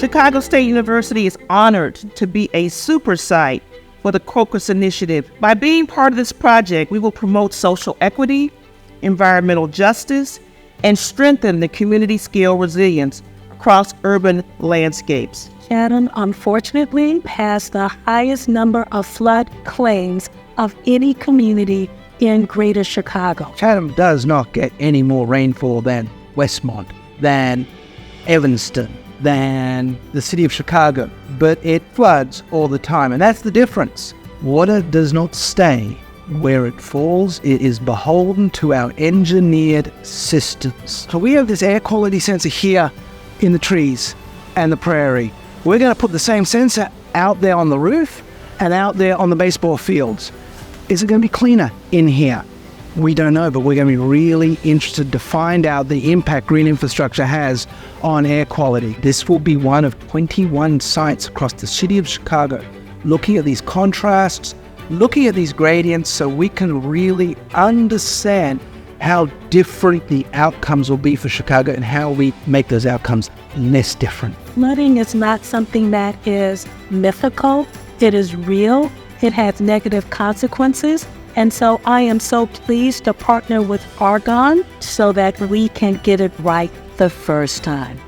Chicago State University is honored to be a Supersite for the CROCUS initiative. By being part of this project, we will promote social equity, environmental justice, and strengthen the community scale resilience across urban landscapes. Chatham, unfortunately, has the highest number of flood claims of any community in Greater Chicago. Chatham does not get any more rainfall than Westmont, than Evanston, than the city of Chicago, but it floods all the time, and that's the difference. Water does not stay where it falls. It is beholden to our engineered systems. So we have this air quality sensor here in the trees and the prairie. We're going to put the same sensor out there on the roof and out there on the baseball fields. Is it going to be cleaner in here? We don't know, but we're going to be really interested to find out the impact green infrastructure has on air quality. This will be one of 21 sites across the city of Chicago, looking at these contrasts, looking at these gradients, so we can really understand how different the outcomes will be for Chicago and how we make those outcomes less different. Flooding is not something that is mythical. It is real. It has negative consequences. And so I am so pleased to partner with Argonne so that we can get it right the first time.